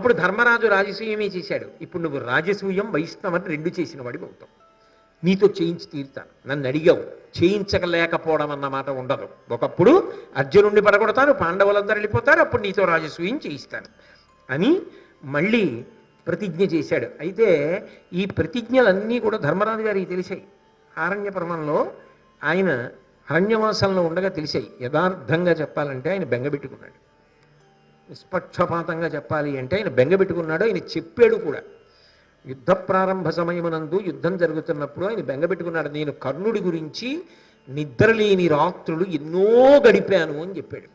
అప్పుడు ధర్మరాజు రాజసూయమే చేశాడు. ఇప్పుడు నువ్వు రాజసూయం వైష్ణవని రెండు చేసిన వాడివి అవుతావు. నీతో చేయించి తీరుతాను. నన్ను అడిగావు, చేయించలేకపోవడం అన్నమాట ఉండదు. ఒకప్పుడు అర్జునుడిని పడగొడతారు, పాండవులందరూ వెళ్ళిపోతారు, అప్పుడు నీతో రాజసూయం చేయిస్తాను అని మళ్ళీ ప్రతిజ్ఞ చేశాడు. అయితే ఈ ప్రతిజ్ఞలన్నీ కూడా ధర్మరాజు గారికి తెలిసాయి. ఆరణ్య పర్వంలో ఆయన అరణ్యవాసంలో ఉండగా తెలిసాయి. యథార్థంగా చెప్పాలంటే ఆయన బెంగబెట్టుకున్నాడు. నిష్పక్షపాతంగా చెప్పాలి అంటే ఆయన బెంగబెట్టుకున్నాడు. ఆయన చెప్పాడు కూడా. యుద్ధ ప్రారంభ సమయమునందు యుద్ధం జరుగుతున్నప్పుడు ఆయన బెంగబెట్టుకున్నాడు. నేను కర్ణుడి గురించి నిద్రలేని రాత్రులు ఎన్నో గడిపాను అని చెప్పాడు.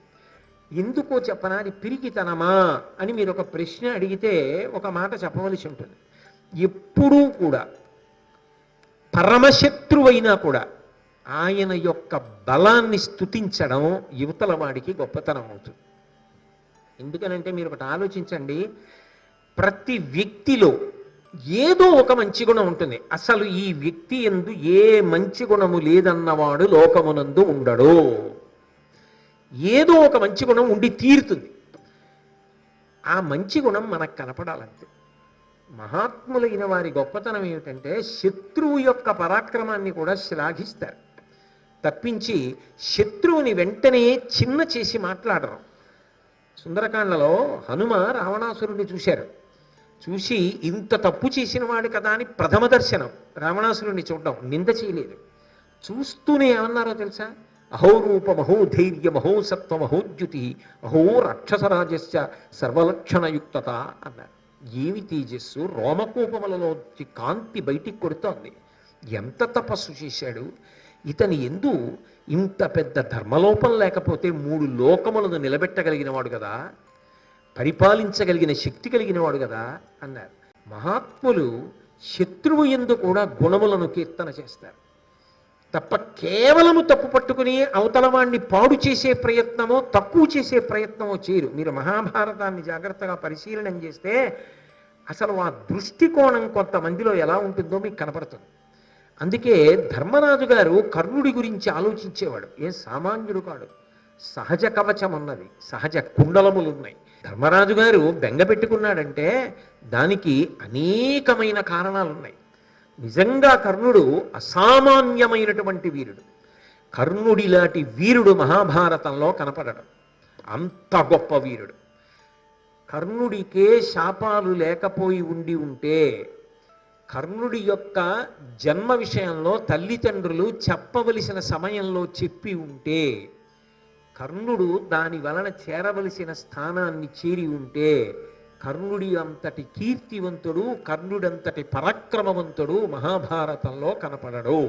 ఎందుకో చెప్పనా, అది పిరికితనమా అని మీరు ఒక ప్రశ్న అడిగితే ఒక మాట చెప్పవలసి ఉంటుంది. ఎప్పుడూ కూడా పరమశత్రువైనా కూడా ఆయన యొక్క బలాన్ని స్తుతించడం యువతల వాడికి గొప్పతనం అవుతుంది. ఎందుకనంటే మీరు ఒకటి ఆలోచించండి, ప్రతి వ్యక్తిలో ఏదో ఒక మంచి గుణం ఉంటుంది. అసలు ఈ వ్యక్తి యందు ఏ మంచి గుణము లేదన్నవాడు లోకమునందు ఉండడు. ఏదో ఒక మంచి గుణం ఉండి తీరుతుంది. ఆ మంచి గుణం మనకు కనపడాలంతే. మహాత్ములైన వారి గొప్పతనం ఏమిటంటే శత్రువు యొక్క పరాక్రమాన్ని కూడా శ్లాఘిస్తారు తప్పించి శత్రువుని వెంటనే చిన్న చేసి మాట్లాడరు. సుందరకాండలో హనుమ రావణాసురుడిని చూశారు. చూసి ఇంత తప్పు చేసిన వాడు కదా అని ప్రథమ దర్శనం రావణాసురుడిని చూడడం, నింద చేయలేదు. చూస్తూనే ఏమన్నారో తెలుసా? అహోరూపమహో ధైర్యమహో సత్వమహోద్యుతి అహో రాక్షసరాజస్య సర్వలక్షణయుక్తత అన్నారు. ఏమి తేజస్సు! రోమకోపములలో కాంతి బయటికి కొడుతోంది. ఎంత తపస్సు చేశాడు! ఇతని ఎందు ఇంత పెద్ద ధర్మలోపం లేకపోతే 3 లోకములను నిలబెట్టగలిగిన వాడు కదా, పరిపాలించగలిగిన శక్తి కలిగిన వాడు కదా అన్నారు. మహాత్ములు శత్రువు యందు కూడా గుణములను కీర్తన చేస్తారు తప్ప కేవలము తప్పు పట్టుకుని అవతల వాణ్ణి పాడు చేసే ప్రయత్నమో తక్కువ చేసే ప్రయత్నమో చేయరు. మీరు మహాభారతాన్ని జాగ్రత్తగా పరిశీలనం చేస్తే అసలు ఆ దృష్టికోణం కొంతమందిలో ఎలా ఉంటుందో మీకు కనపడుతుంది. అందుకే ధర్మరాజు గారు కర్ణుడి గురించి ఆలోచించేవాడు. ఏ సామాన్యుడు కాడు. సహజ కవచం ఉన్నది, సహజ కుండలములు ఉన్నాయి. ధర్మరాజు గారు బెంగ పెట్టుకున్నాడంటే దానికి అనేకమైన కారణాలు ఉన్నాయి. నిజంగా కర్ణుడు అసామాన్యమైనటువంటి వీరుడు. కర్ణుడిలాంటి వీరుడు మహాభారతంలో కనపడడం. అంత గొప్ప వీరుడు. కర్ణుడికే శాపాలు లేకపోయి ఉంటే, కర్ణుడి యొక్క జన్మ విషయంలో తల్లిదండ్రులు చెప్పవలసిన సమయంలో చెప్పి ఉంటే, కర్ణుడు దాని వలన చేరవలసిన స్థానాన్ని చేరి ఉంటే, కర్ణుడి అంతటి కీర్తివంతుడు, కర్ణుడంతటి పరాక్రమవంతుడు మహాభారతంలో కనపడడు.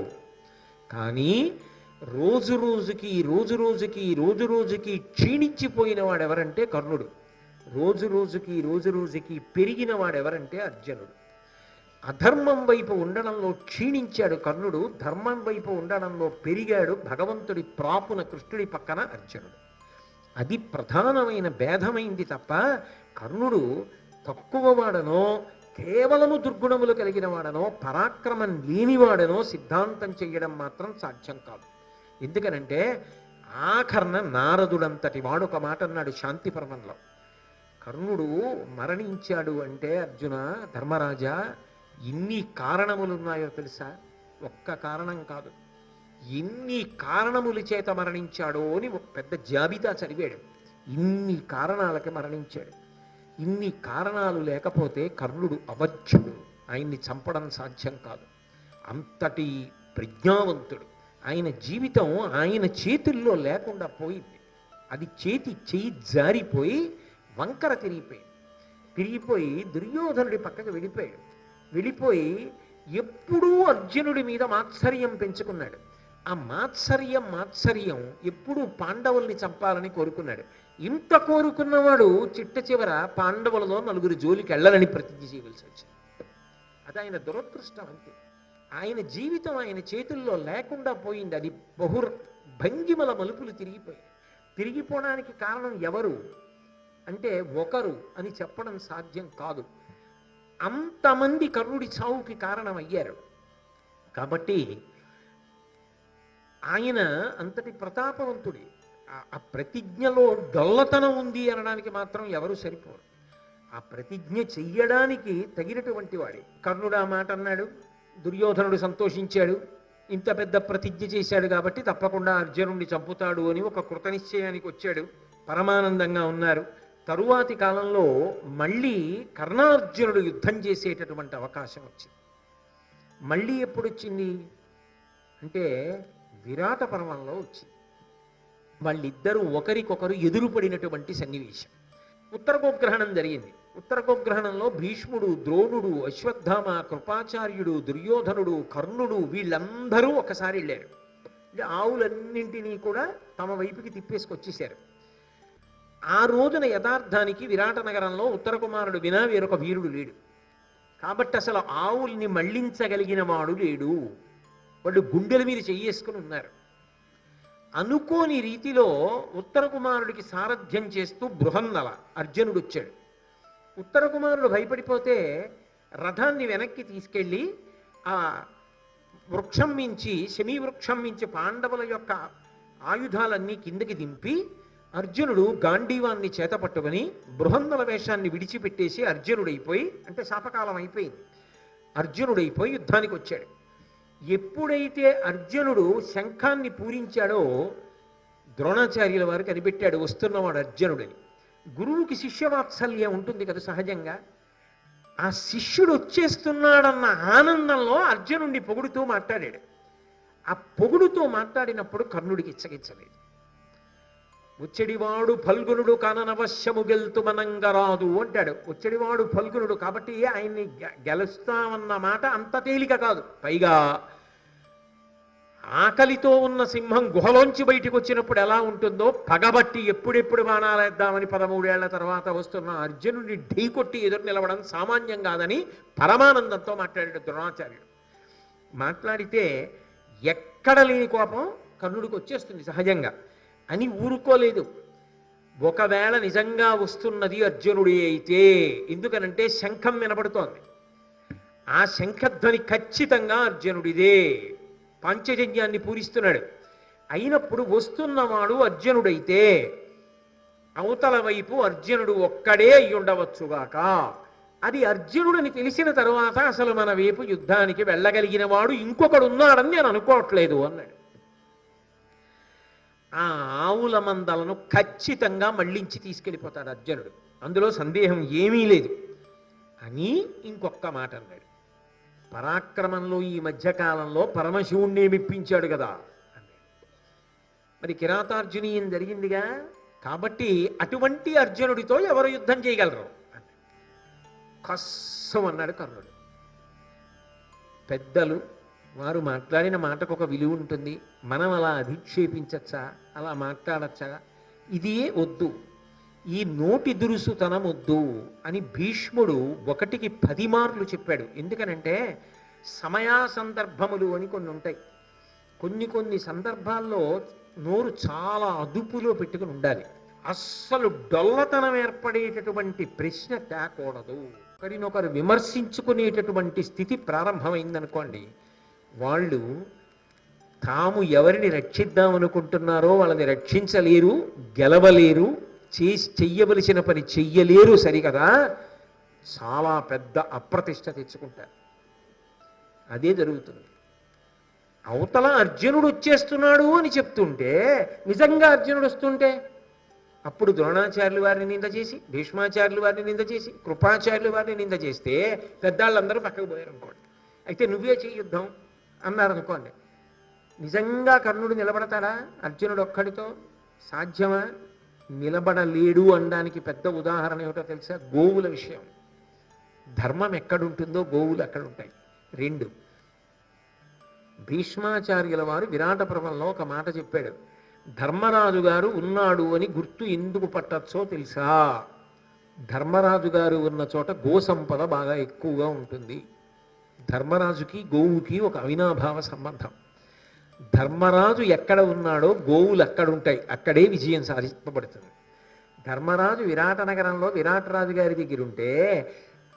కానీ రోజు రోజుకి క్షీణించిపోయిన వాడెవరంటే కర్ణుడు. రోజు రోజుకి పెరిగిన వాడెవరంటే అర్జునుడు. అధర్మం వైపు ఉండడంలో క్షీణించాడు కర్ణుడు, ధర్మం వైపు ఉండడంలో పెరిగాడు భగవంతుడి ప్రాపున కృష్ణుడి పక్కన అర్జునుడు. అది ప్రధానమైన భేదమైంది తప్ప కర్ణుడు తక్కువ వాడనో కేవలము దుర్గుణములు కలిగిన వాడనో పరాక్రమం లేనివాడనో సిద్ధాంతం చేయడం మాత్రం సాధ్యం కాదు. ఎందుకనంటే ఆఖరణ నారదుడంతటి వాడు ఒక మాట అన్నాడు శాంతి పర్వంలో. కర్ణుడు మరణించాడు అంటే అర్జున ధర్మరాజా ఎన్ని కారణములున్నాయో తెలుసా? ఒక్క కారణం కాదు, ఎన్ని కారణముల చేత మరణించాడో అని ఒక పెద్ద జాబితా చదివాడు. ఇన్ని కారణాలకి మరణించాడు. ఇన్ని కారణాలు లేకపోతే కర్ణుడు అవధ్యుడు, ఆయన్ని చంపడం సాధ్యం కాదు. అంతటి ప్రజ్ఞావంతుడు. ఆయన జీవితం ఆయన చేతుల్లో లేకుండా పోయింది. అది చేయి జారిపోయి వంకర తిరిగిపోయి దుర్యోధనుడి పక్కకు వెళ్ళిపోయి ఎప్పుడూ అర్జునుడి మీద మాత్సర్యం పెంచుకున్నాడు. ఆ మాత్సర్యం ఎప్పుడూ పాండవుల్ని చంపాలని కోరుకున్నాడు. ఇంత కోరుకున్నవాడు చిట్ట చివర పాండవులలో 4 జోలికి వెళ్ళాలని ప్రతిజ్ఞ చేయవలసి వచ్చింది. అది ఆయన దురదృష్టం అంతే. ఆయన జీవితం ఆయన చేతుల్లో లేకుండా పోయింది. అది భంగిమల మలుపులు తిరిగిపోవడానికి కారణం ఎవరు అంటే ఒకరు అని చెప్పడం సాధ్యం కాదు. అంతమంది కర్ణుడి చావుకి కారణమయ్యారు. కాబట్టి ఆయన అంతటి ప్రతాపవంతుడి. ఆ ప్రతిజ్ఞలో డొల్లతనం ఉంది అనడానికి మాత్రం ఎవరు సరిపోరు. ఆ ప్రతిజ్ఞ చెయ్యడానికి తగినటువంటి వాడే. కర్ణుడు ఆ మాట అన్నాడు, దుర్యోధనుడు సంతోషించాడు, ఇంత పెద్ద ప్రతిజ్ఞ చేశాడు కాబట్టి తప్పకుండా అర్జునుడిని చంపుతాడు అని ఒక కృతనిశ్చయానికి వచ్చాడు. పరమానందంగా ఉన్నారు. తరువాతి కాలంలో మళ్ళీ కర్ణార్జునుడు యుద్ధం చేసేటటువంటి అవకాశం వచ్చింది. మళ్ళీ ఎప్పుడు వచ్చింది అంటే విరాట పర్వంలో వచ్చింది. వాళ్ళిద్దరూ ఒకరికొకరు ఎదురుపడినటువంటి సన్నివేశం. ఉత్తర గోగ్రహణం జరిగింది. ఉత్తర గోగ్రహణంలో భీష్ముడు, ద్రోణుడు, అశ్వత్థామ, కృపాచార్యుడు, దుర్యోధనుడు, కర్ణుడు వీళ్ళందరూ ఒకసారి వెళ్ళారు. అంటే ఆవులన్నింటినీ కూడా తమ వైపుకి తిప్పేసుకొచ్చేశారు. ఆ రోజున యథార్థానికి విరాట నగరంలో ఉత్తర కుమారుడు వినా వేరొక వీరుడు లేడు. కాబట్టి అసలు ఆవుల్ని మళ్లించగలిగిన వాడు లేడు. వాళ్ళు గుండెల మీద చెయ్యేసుకుని ఉన్నారు. అనుకోని రీతిలో ఉత్తర కుమారుడికి సారథ్యం చేస్తూ బృహన్నల అర్జునుడు వచ్చాడు. ఉత్తర కుమారుడు భయపడిపోతే రథాన్ని వెనక్కి తీసుకెళ్ళి ఆ వృక్షం మించి, శమీ వృక్షం మించి పాండవుల యొక్క ఆయుధాలన్నీ కిందకి దింపి అర్జునుడు గాంధీవాన్ని చేత పట్టుకుని బృహన్నల వేషాన్ని విడిచిపెట్టేసి అర్జునుడైపోయి, అంటే శాపకాలం అయిపోయింది, అర్జునుడైపోయి యుద్ధానికి వచ్చాడు. ఎప్పుడైతే అర్జునుడు శంఖాన్ని పూరించాడో ద్రోణాచార్యుల వారు కనిపెట్టాడు వస్తున్నవాడు అర్జునుడని. గురువుకి శిష్యవాత్సల్యం ఉంటుంది కదా సహజంగా. ఆ శిష్యుడు వచ్చేస్తున్నాడన్న ఆనందంలో అర్జునుడిని పొగుడుతూ మాట్లాడాడు. ఆ పొగుడుతూ మాట్లాడినప్పుడు కర్ణుడికి ఇచ్చగించలేదు. వచ్చడివాడు ఫల్గునుడు కాననవశ్యము గెలుతు మనంగరాదు అంటాడు. వచ్చడివాడు ఫల్గునుడు కాబట్టి ఆయన్ని గెలుస్తామన్న మాట అంత తేలిక కాదు. పైగా ఆకలితో ఉన్న సింహం గుహలోంచి బయటికి వచ్చినప్పుడు ఎలా ఉంటుందో పగబట్టి ఎప్పుడెప్పుడు బాణాలేద్దామని 13 ఏళ్ల తర్వాత వస్తున్న అర్జునుడిని ఢీకొట్టి ఎదురు నిలవడం సామాన్యం కాదని పరమానందంతో మాట్లాడాడు ద్రోణాచార్యుడు. మాట్లాడితే ఎక్కడ లేని కోపం కర్ణుడికి వచ్చేస్తుంది సహజంగా అని ఊరుకోలేదు. ఒకవేళ నిజంగా వస్తున్నది అర్జునుడి అయితే, ఎందుకనంటే శంఖం వినపడుతోంది, ఆ శంఖధ్వని ఖచ్చితంగా అర్జునుడిదే, పాంచజన్యాన్ని పూరిస్తున్నాడు. అయినప్పుడు వస్తున్నవాడు అర్జునుడైతే అవతల వైపు అర్జునుడు ఒక్కడే అయి ఉండవచ్చుగాక. అది అర్జునుడిని తెలిసిన తరువాత అసలు మన వైపు యుద్ధానికి వెళ్ళగలిగిన వాడు ఇంకొకడు ఉన్నాడని నేను అనుకోవట్లేదు అన్నాడు. ఆ ఆవుల మందలను ఖచ్చితంగా మళ్ళించి తీసుకెళ్ళిపోతాడు అర్జునుడు, అందులో సందేహం ఏమీ లేదు అని ఇంకొక మాట అన్నాడు. పరాక్రమంలో ఈ మధ్యకాలంలో పరమశివుణ్ణి మెప్పించాడు కదా అన్నాడు. మరి కిరాతార్జునీయం జరిగిందిగా, కాబట్టి అటువంటి అర్జునుడితో ఎవరు యుద్ధం చేయగలరు అన్నాడు. కస్సం అన్నాడు కర్ణుడు. పెద్దలు వారు మాట్లాడిన మాటకు ఒక విలువ ఉంటుంది, మనం అలా అధిక్షేపించచ్చా, అలా మాట్లాడచ్చా, ఇదే వద్దు, ఈ నోటి దురుసుతనం వద్దు అని భీష్ముడు 1కి 10 మార్లు చెప్పాడు. ఎందుకనంటే సమయా సందర్భములు అని కొన్ని ఉంటాయి. కొన్ని సందర్భాల్లో నోరు చాలా అదుపులో పెట్టుకుని ఉండాలి. అస్సలు డొల్లతనం ఏర్పడేటటువంటి ప్రశ్న తేకూడదు. ఒకరినొకరు విమర్శించుకునేటటువంటి స్థితి ప్రారంభమైందనుకోండి, వాళ్ళు తాము ఎవరిని రక్షిద్దామనుకుంటున్నారో వాళ్ళని రక్షించలేరు, గెలవలేరు, చెయ్యవలసిన పని చెయ్యలేరు, సరికదా, చాలా పెద్ద అప్రతిష్ట తెచ్చుకుంటారు. అదే జరుగుతుంది. అవతల అర్జునుడు వచ్చేస్తున్నాడు అని చెప్తుంటే, నిజంగా అర్జునుడు వస్తుంటే అప్పుడు ద్రోణాచార్యులు వారిని నింద చేసి, భీష్మాచార్యులు వారిని నింద చేసి, కృపాచార్యులు వారిని నింద చేస్తే పెద్దాళ్ళందరూ పక్కకు పోయారు అనుకోండి. అయితే నువ్వే చెయ్యి యుద్ధం అన్నారనుకోండి, నిజంగా కర్ణుడు నిలబడతాడా అర్జునుడు ఒక్కడితో? సాధ్యమా? నిలబడలేడు అనడానికి పెద్ద ఉదాహరణ ఏమిటో తెలుసా? గోవుల విషయం. ధర్మం ఎక్కడుంటుందో గోవులు అక్కడ ఉంటాయి. 2, భీష్మాచార్యుల వారు విరాట పర్వంలో ఒక మాట చెప్పాడు. ధర్మరాజు గారు ఉన్నాడు అని గుర్తు ఎందుకు పట్టచ్చో తెలుసా? ధర్మరాజు గారు ఉన్న చోట గోసంపద బాగా ఎక్కువగా ఉంటుంది. ధర్మరాజుకి గోవుకి ఒక అవినాభావ సంబంధం. ధర్మరాజు ఎక్కడ ఉన్నాడో గోవులు అక్కడ ఉంటాయి, అక్కడే విజయం సాధింపబడుతుంది. ధర్మరాజు విరాట నగరంలో విరాటరాజు గారి దగ్గర ఉంటే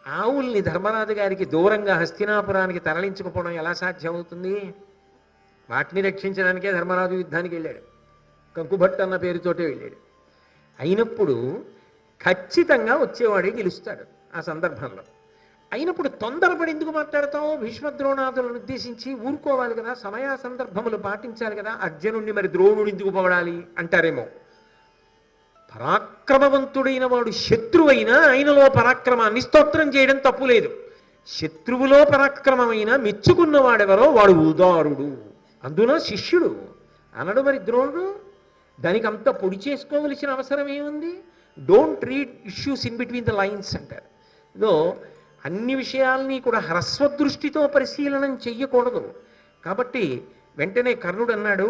ఆవుల్ని ధర్మరాజు గారికి దూరంగా హస్తినాపురానికి తరలించుకుపోవడం ఎలా సాధ్యం అవుతుంది? వాటిని రక్షించడానికే ధర్మరాజు యుద్ధానికి వెళ్ళాడు, కంకుభట్ అన్న పేరుతోటే వెళ్ళాడు. అయినప్పుడు ఖచ్చితంగా వచ్చేవాడే గెలుస్తాడు ఆ సందర్భంలో. అయినప్పుడు తొందరపడి ఎందుకు మాట్లాడతావు? భీష్మద్రోణాదులను ఉద్దేశించి ఊరుకోవాలి కదా, సమయ సందర్భములు పాటించాలి కదా. అర్జునుడిని మరి ద్రోణుడు ఎందుకు పొగడాలి అంటారేమో. పరాక్రమవంతుడైన వాడు శత్రువైనా ఆయనలో పరాక్రమాన్ని స్తోత్రం చేయడం తప్పు లేదు. శత్రువులో పరాక్రమమైన మెచ్చుకున్నవాడెవరో వాడు ఉదారుడు, అందున శిష్యుడు అనడు మరి ద్రోణుడు. దానికి అంత పొడి చేసుకోవలసిన అవసరం ఏముంది? Don't read issues in between the lines అంటారు. ఇదో అన్ని విషయాల్ని కూడా హ్రస్వదృష్టితో పరిశీలనం చెయ్యకూడదు. కాబట్టి వెంటనే కర్ణుడు అన్నాడు,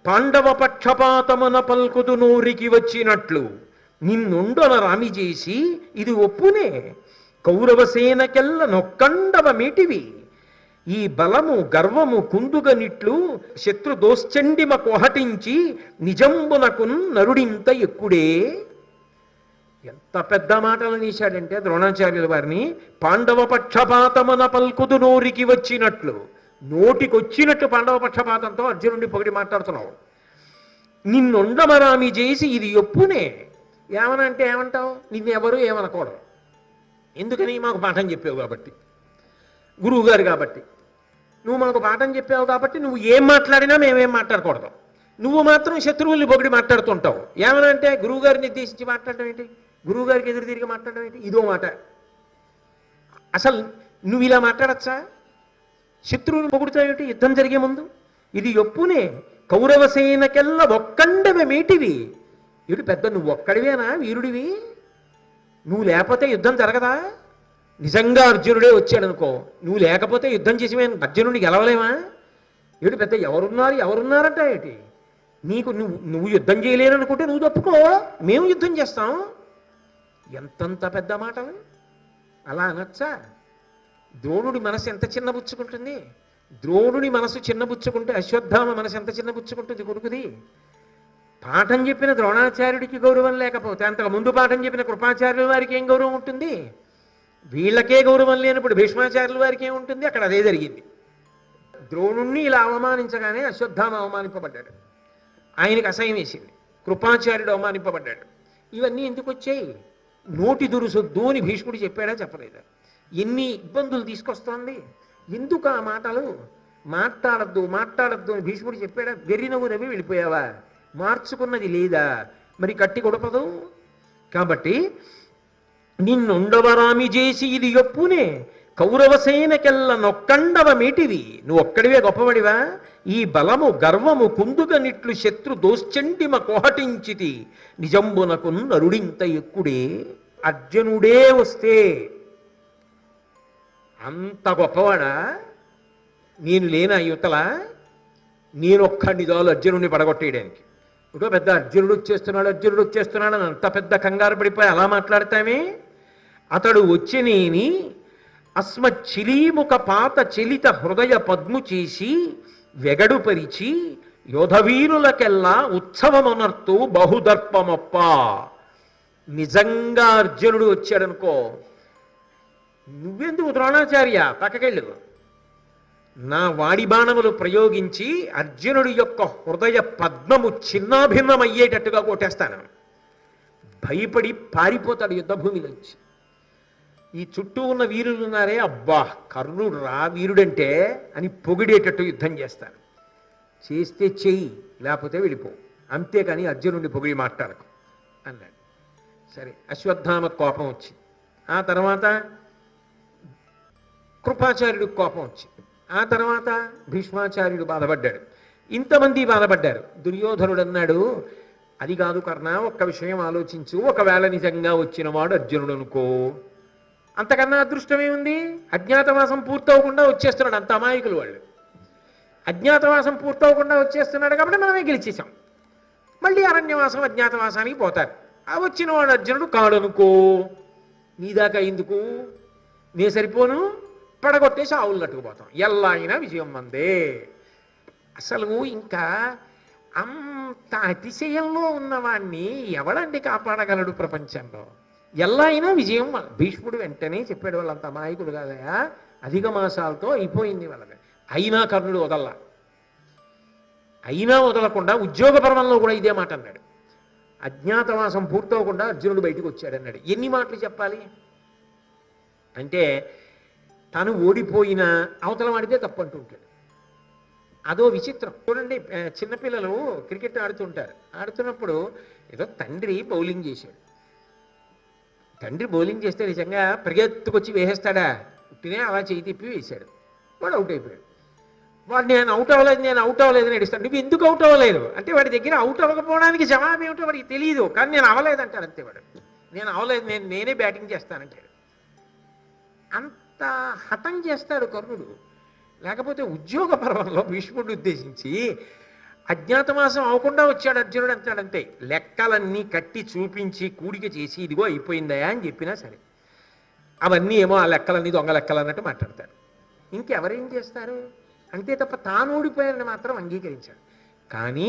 పాండవ పక్షపాతమున పల్కుదు నోరికి వచ్చినట్లు నిన్నుండన రామి చేసి ఇది ఒప్పునే కౌరవసేనకెల్ల నొక్కండవ మేటివి ఈ బలము గర్వము కుందుగనిట్లు శత్రు దోశ్చండిమ కొహటించి నిజంబునకున్ నరుడింత ఎక్కుడే. ఎంత పెద్ద మాటలు నీశాడంటే ద్రోణాచార్యుల వారిని, పాండవ పక్షపాతమున పల్కుదు నోరికి వచ్చినట్లు, నోటికొచ్చినట్లు పాండవ పక్షపాతంతో అర్జునుడిని పొగిడి మాట్లాడుతున్నావు. నిన్నుండమరామి చేసి ఇది ఒప్పునే. ఏమనంటే ఏమంటావు? నిన్నెవరు ఏమనకూడదు. ఎందుకని? మాకు పాఠం చెప్పావు కాబట్టి, గురువుగారు కాబట్టి. నువ్వు మాకు పాఠం చెప్పావు కాబట్టి నువ్వు ఏం మాట్లాడినా మేమేం మాట్లాడకూడదు. నువ్వు మాత్రం శత్రువుల్ని పొగిడి మాట్లాడుతుంటావు. ఏమనంటే గురువుగారిని నిర్దేశించి మాట్లాడడం ఏంటి? గురువుగారికి ఎదురు తిరిగి మాట్లాడడం ఏంటి? ఇదో మాట. అసలు నువ్వు ఇలా మాట్లాడచ్చా? శత్రువుని పొగుడుతావేంటి యుద్ధం జరిగే ముందు? ఇది ఒప్పునే కౌరవసేనకెల్ల ఒక్కండవే మేటివి. ఇటు పెద్ద నువ్వు ఒక్కడివేనా వీరుడివి? నువ్వు లేకపోతే యుద్ధం జరగదా? నిజంగా అర్జునుడే వచ్చాడనుకో, నువ్వు లేకపోతే యుద్ధం చేసి మేము అర్జునుడిని గెలవలేమా? ఏడు పెద్ద ఎవరున్నారంట ఏంటి? నీకు నువ్వు యుద్ధం చేయలేననుకుంటే నువ్వు తప్పుకో, మేము యుద్ధం చేస్తాం. ఎంతంత పెద్ద మాటలు అలా అనొచ్చా? ద్రోణుడి మనసు ఎంత చిన్నబుచ్చుకుంటుంది? ద్రోణుడి మనసు చిన్నబుచ్చుకుంటే అశ్వత్థామ మనసు ఎంత చిన్నబుచ్చుకుంటుంది కొడుకుది. పాఠం చెప్పిన ద్రోణాచార్యుడికి గౌరవం లేకపోతే అంతకు ముందు పాఠం చెప్పిన కృపాచార్యుల వారికి ఏం గౌరవం ఉంటుంది? వీళ్ళకే గౌరవం లేనప్పుడు భీష్మాచార్యుల వారికి ఏముంటుంది? అక్కడ అదే జరిగింది. ద్రోణుణ్ణి ఇలా అవమానించగానే అశ్వత్థామ అవమానింపబడ్డాడు, ఆయనకి అసహ్యం వేసింది. కృపాచార్యుడు అవమానింపబడ్డాడు. ఇవన్నీ ఎందుకు వచ్చాయి? నోటి దురుసొద్దు అని భీష్ముడు చెప్పాడా చెప్పలేదా? ఎన్ని ఇబ్బందులు తీసుకొస్తోంది? ఎందుకు ఆ మాటలు? మాట్లాడద్దు అని భీష్ముడు చెప్పాడా? వెర్రి నవ్వు నవ్వి వెళ్ళిపోయావా? మార్చుకున్నది లేదా? మరి కట్టి కొడపదు. కాబట్టి నిన్నుండవరామి చేసి ఇది ఒప్పునే కౌరవసేనకెల్ల నొక్కండవ మేటివి. నువ్వు ఒక్కడివే గొప్పవడివా? ఈ బలము గర్వము కుందుగనిట్లు శత్రు దోశ్చండిమ కోహటించితి నిజంబునకు నరుడింత ఎక్కుడే. అర్జునుడే వస్తే అంత గొప్పవాడా? నేను లేనా యువతల? నేనొక్కడిని చాలు అర్జునుడిని పడగొట్టేయడానికి. ఇంకో పెద్ద అర్జునుడు వచ్చేస్తున్నాడు అని అంత పెద్ద కంగారు పడిపోయి అలా మాట్లాడతామే. అతడు వచ్చినేని అస్మచ్చిలీముఖ పాత చలిత హృదయ పద్ము చేసి వెగడుపరిచి యోధవీరులకెల్లా ఉత్సవమునర్తూ బహుదర్పమప్ప. నిజంగా అర్జునుడు వచ్చాడనుకో, నువ్వెందుకు ద్రోణాచార్య పక్కకెళ్ళు, నా వాడి బాణములు ప్రయోగించి అర్జునుడి యొక్క హృదయ పద్మము చిన్నాభిన్నమయ్యేటట్టుగా కొట్టేస్తాను. భయపడి పారిపోతాడు యుద్ధభూమిలోంచి. ఈ చుట్టూ ఉన్న వీరులు ఉన్నారే, అబ్బా కర్ణుడు రా వీరుడంటే అని పొగిడేటట్టు యుద్ధం చేస్తాను. చేస్తే చెయ్యి, లేకపోతే వెళ్ళిపో, అంతేకాని అర్జునుడిని పొగిడి మాట్లాడకు అన్నాడు. సరే, అశ్వత్థామ కోపం వచ్చి, ఆ తర్వాత కృపాచార్యుడికి కోపం వచ్చి, ఆ తర్వాత భీష్మాచార్యుడు బాధపడ్డాడు. ఇంతమంది బాధపడ్డారు. దుర్యోధనుడు అన్నాడు, అది కాదు కర్ణ, ఒక్క విషయం ఆలోచించు. ఒకవేళ నిజంగా వచ్చిన వాడు అర్జునుడు అనుకో, అంతకన్నా అదృష్టమే ఉంది. అజ్ఞాతవాసం పూర్తవకుండా వచ్చేస్తున్నాడు. అంత అమాయకులు వాళ్ళు. అజ్ఞాతవాసం పూర్తవకుండా వచ్చేస్తున్నాడు కాబట్టి మనమే గెలిచేసాం. మళ్ళీ అరణ్యవాసం అజ్ఞాతవాసానికి పోతారు. ఆ వచ్చిన వాడు అర్జునుడు కాడనుకో, నీదాకా ఎందుకు, నే సరిపోను, పడగొట్టేసి ఆవులు నట్టుకుపోతాం. ఎలా అయినా విజయం మందే. అసలు ఇంకా అంత అతిశయంలో ఉన్నవాణ్ణి ఎవడండి కాపాడగలడు ప్రపంచంలో? ఎలా అయినా విజయం. భీష్ముడు వెంటనే చెప్పాడు, వాళ్ళంత అమాయకులు కాదయా, అధిక మాసాలతో అయిపోయింది వాళ్ళది. అయినా కర్ణుడు వదల్లా. అయినా వదలకుండా ఉద్యోగ పర్వంలో కూడా ఇదే మాట అన్నాడు. అజ్ఞాతవాసం పూర్తవకుండా అర్జునుడు బయటకు వచ్చాడన్నాడు. ఎన్ని మాటలు చెప్పాలి అంటే తను ఓడిపోయిన అవతల వాడితే తప్పంటుంటాడు. అదో విచిత్రం. చూడండి, చిన్నపిల్లలు క్రికెట్ ఆడుతుంటారు. ఆడుతున్నప్పుడు ఏదో తండ్రి బౌలింగ్ చేశాడు. తండ్రి బౌలింగ్ చేస్తే నిజంగా పరిగెత్తుకొచ్చి వేసేస్తాడా? పుట్టినే అలా చేయి తిప్పి వేశాడు, వాడు అవుట్ అయిపోయాడు. వాడు నేను అవుట్ అవ్వలేదని నడుస్తాడు. నువ్వు ఎందుకు అవుట్ అవ్వలేదు అంటే వాడి దగ్గర అవుట్ అవ్వకపోవడానికి జవాబు ఏమిటో వాడికి తెలియదు, కానీ నేను అవ్వలేదంటాడు అంతే. వాడు నేను అవ్వలేదు, నేనే బ్యాటింగ్ చేస్తానంటాడు. అంత హఠం చేస్తాడు కర్ణుడు. లేకపోతే ఉద్యోగ పర్వంలో భీష్ముడిని ఉద్దేశించి అజ్ఞాతవాసం అవ్వకుండా వచ్చాడు అర్జునుడు అంటాడంతే. లెక్కలన్నీ కట్టి చూపించి కూడిక చేసి ఇదిగో అయిపోయిందయా అని చెప్పినా సరే అవన్నీ ఏమో ఆ లెక్కలన్నీ దొంగ లెక్కలు అన్నట్టు మాట్లాడతారు. ఇంకెవరేం చేస్తారు అంతే తప్ప తాను ఓడిపోయారని మాత్రం అంగీకరించాడు. కానీ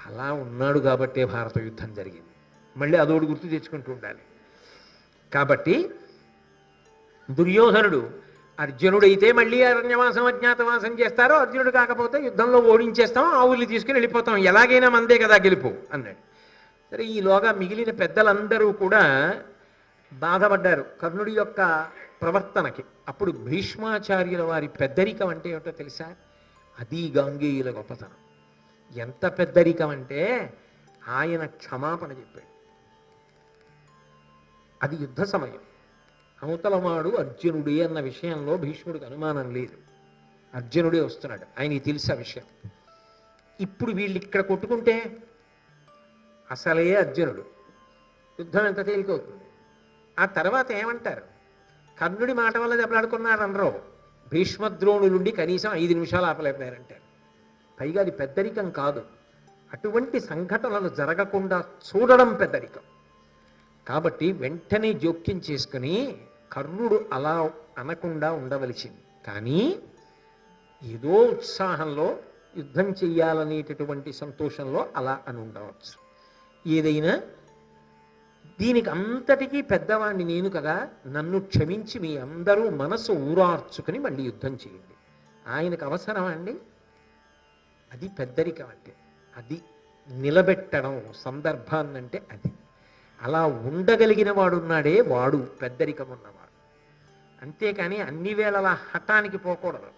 అలా ఉన్నాడు కాబట్టే భారత యుద్ధం జరిగింది. మళ్ళీ అదోడు గుర్తు తెచ్చుకుంటూ ఉండాలి. కాబట్టి దుర్యోధనుడు అర్జునుడైతే మళ్ళీ అరణ్యవాసం అజ్ఞాతవాసం చేస్తారో, అర్జునుడు కాకపోతే యుద్ధంలో ఓడించేస్తాం, ఆవుల్ని తీసుకుని వెళ్ళిపోతాం, ఎలాగైనా మందే కదా గెలుపు అన్నాడు. సరే, ఈలోగా మిగిలిన పెద్దలందరూ కూడా బాధపడ్డారు కర్ణుడి యొక్క ప్రవర్తనకి. అప్పుడు భీష్మాచార్యుల వారి పెద్దరికం అంటే ఏమిటో తెలుసా? అది గాంగేయుల గొప్పతనం. ఎంత పెద్దరికం అంటే ఆయన క్షమాపణ చెప్పాడు. అది యుద్ధ సమయం. అవతలవాడు అర్జునుడే అన్న విషయంలో భీష్ముడికి అనుమానం లేదు. అర్జునుడే వస్తున్నాడు, ఆయనకి తెలిసే విషయం. ఇప్పుడు వీళ్ళు ఇక్కడ కొట్టుకుంటే అసలే అర్జునుడు, యుద్ధం ఎంత తేలికవుతుంది. ఆ తర్వాత ఏమంటారు? కర్ణుడి మాట వల్ల దెబ్బలాడుకున్నారు అనరు. భీష్మద్రోణులుండి కనీసం 5 నిమిషాలు ఆపలేకపోయారంటారు. పైగా అది పెద్దరికం కాదు, అటువంటి సంఘటనలు జరగకుండా చూడడం పెద్దరికం. కాబట్టి వెంటనే జోక్యం చేసుకుని కర్ణుడు అలా అనకుండా ఉండవలసింది. కానీ ఏదో ఉత్సాహంలో యుద్ధం చెయ్యాలనేటటువంటి సంతోషంలో అలా అని ఉండవచ్చు. ఏదైనా దీనికి అంతటికీ పెద్దవాడిని నేను కదా, నన్ను క్షమించి మీ అందరూ మనసు ఊరార్చుకుని మళ్ళీ యుద్ధం చేయండి. ఆయనకు అవసరమా అండి? అది పెద్దరికం అంటే, అది నిలబెట్టడం సందర్భాన్నంటే అది. అలా ఉండగలిగిన వాడున్నాడే వాడు పెద్దరికం ఉన్నవాడు. అంతేకాని అన్ని వేళలా హఠానికి పోకూడదు.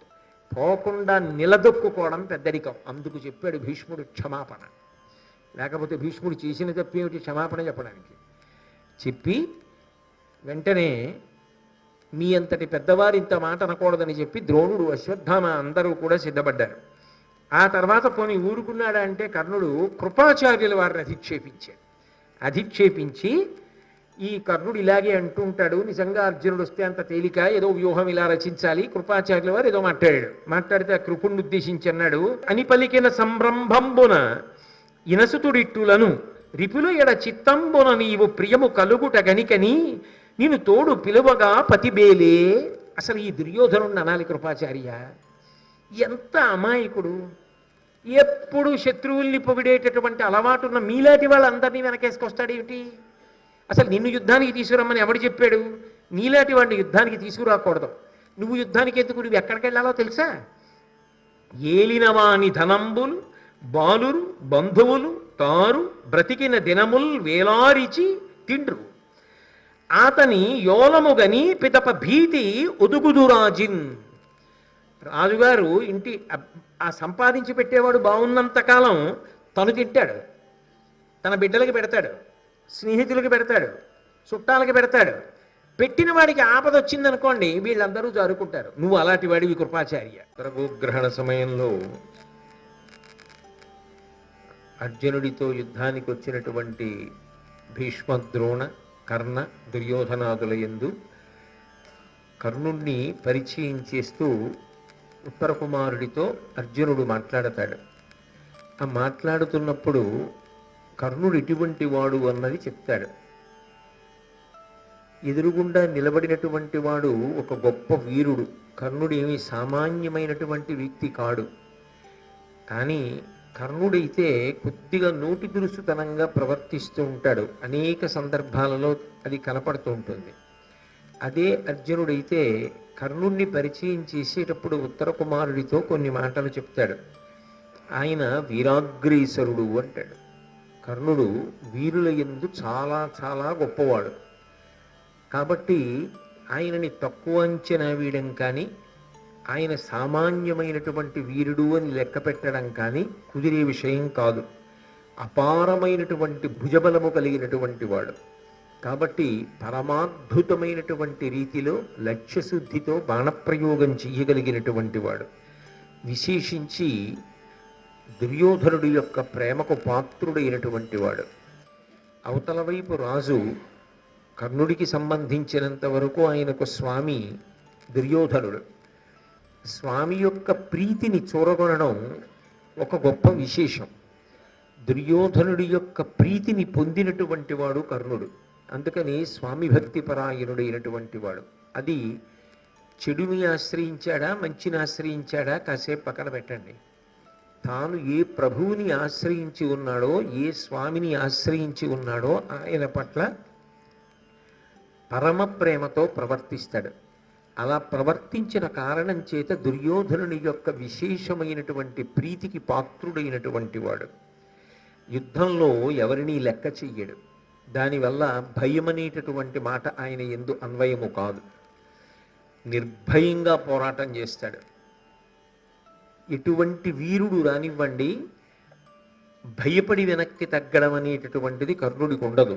పోకుండా నిలదొక్కుకోవడం పెద్దరికం. అందుకు చెప్పాడు భీష్ముడు క్షమాపణ. లేకపోతే భీష్ముడు చేసిన తప్పేమిటి క్షమాపణ చెప్పడానికి? చెప్పి వెంటనే మీ అంతటి పెద్దవారు ఇంత మాట అనకూడదని చెప్పి ద్రోణుడు, అశ్వత్థామ అందరూ కూడా సిద్ధపడ్డారు. ఆ తర్వాత పోనీ ఊరుకున్నాడా అంటే కర్ణుడు కృపాచార్యుల వారిని అధిక్షేపించాడు. అధిక్షేపించి ఈ కర్ణుడు ఇలాగే అంటూ ఉంటాడు, నిజంగా అర్జునుడు వస్తే అంత తేలిక, ఏదో వ్యూహం ఇలా రచించాలి. కృపాచార్యుల వారు ఏదో మాట్లాడితే ఆ కృపుణ్ణి ఉద్దేశించి అన్నాడు, అని పలికిన సంరంభంబున ఇనసుతుడిట్టులను రిపులు ఎడ చిత్తంబున నీవు ప్రియము కలుగుట గనికని నేను తోడు పిలువగా పతిబేలే. అసలు ఈ దుర్యోధనుడు అనాలి కృపాచార్య. ఎంత అమాయకుడు! ఎప్పుడు శత్రువుల్ని పొగిడేటటువంటి అలవాటున్న మీలాంటి వాళ్ళందరినీ వెనకేసుకొస్తాడు ఏమిటి? అసలు నిన్ను యుద్ధానికి తీసుకురమ్మని ఎవడు చెప్పాడు? నీలాంటి వాడిని యుద్ధానికి తీసుకురాకూడదు. నువ్వు యుద్ధానికి ఎందుకు? నువ్వు ఎక్కడికి వెళ్ళాలో తెలుసా? ఏలినవాని ధనంబులు బాలురు బంధువులు తారు బ్రతికిన దినముల్ వేలారిచి తిండ్రు అతని యోలముగని పిదప భీతి ఒదుగుదురాజిన్. రాజుగారు ఇంటి ఆ సంపాదించి పెట్టేవాడు బాగున్నంతకాలం తను తింటాడు, తన బిడ్డలకి పెడతాడు, స్నేహితులకి పెడతాడు, చుట్టాలకి పెడతాడు. పెట్టిన వాడికి ఆపద వచ్చిందనుకోండి వీళ్ళందరూ జారుకుంటారు. నువ్వు అలాంటి వాడివి కృపాచార్య. గోగ్రహణ సమయంలో అర్జునుడితో యుద్ధానికి వచ్చినటువంటి భీష్మ, ద్రోణ, కర్ణ, దుర్యోధనాదుల యందు కర్ణుణ్ణి పరిచయం చేస్తూ ఉత్తర కుమారుడితో అర్జునుడు మాట్లాడతాడు. ఆ మాట్లాడుతున్నప్పుడు కర్ణుడు ఇటువంటి వాడు అన్నది చెప్తాడు. ఎదురుగుండా నిలబడినటువంటి వాడు ఒక గొప్ప వీరుడు. కర్ణుడు ఏమీ సామాన్యమైనటువంటి వ్యక్తి కాడు. కానీ కర్ణుడైతే కొద్దిగా నోటి దురుసుతనంగా ప్రవర్తిస్తూ ఉంటాడు. అనేక సందర్భాలలో అది కనపడుతూ ఉంటుంది. అదే అర్జునుడైతే కర్ణుణ్ణి పరిచయం చేసేటప్పుడు ఉత్తర కుమారుడితో కొన్ని మాటలు చెప్తాడు. ఆయన వీరాగ్రేసరుడు అంటాడు. కర్ణుడు వీరుల యందు చాలా చాలా గొప్పవాడు. కాబట్టి ఆయనని తక్కువ అంచనా వేయడం కానీ, ఆయన సామాన్యమైనటువంటి వీరుడు అని లెక్క పెట్టడం కానీ కుదిరే విషయం కాదు. అపారమైనటువంటి భుజబలము కలిగినటువంటి వాడు. కాబట్టి పరమాద్భుతమైనటువంటి రీతిలో లక్ష్యశుద్ధితో బాణప్రయోగం చెయ్యగలిగినటువంటి వాడు. విశేషించి దుర్యోధనుడి యొక్క ప్రేమకు పాత్రుడైనటువంటి వాడు. అవతల వైపు రాజు కర్ణుడికి సంబంధించినంత వరకు ఆయనకు స్వామి దుర్యోధనుడు. స్వామి యొక్క ప్రీతిని చూరగొనడం ఒక గొప్ప విశేషం. దుర్యోధనుడి యొక్క ప్రీతిని పొందినటువంటి వాడు కర్ణుడు. అందుకని స్వామి భక్తి పరాయణుడైనటువంటి వాడు. అది చెడుని ఆశ్రయించాడా మంచిని ఆశ్రయించాడా కాసేపు పక్కన పెట్టండి. తాను ఏ ప్రభువుని ఆశ్రయించి ఉన్నాడో, ఏ స్వామిని ఆశ్రయించి ఉన్నాడో ఆయన పట్ల పరమ ప్రేమతో ప్రవర్తిస్తాడు. అలా ప్రవర్తించిన కారణం చేత దుర్యోధనుని యొక్క విశేషమైనటువంటి ప్రీతికి పాత్రుడైనటువంటి వాడు. యుద్ధంలో ఎవరినీ లెక్క చెయ్యడు. దానివల్ల భయమనేటటువంటి మాట ఆయన యందు అన్వయము కాదు. నిర్భయంగా పోరాటం చేస్తాడు. ఎటువంటి వీరుడు రానివ్వండి, భయపడి వెనక్కి తగ్గడం అనేటటువంటిది కర్ణుడికి ఉండదు.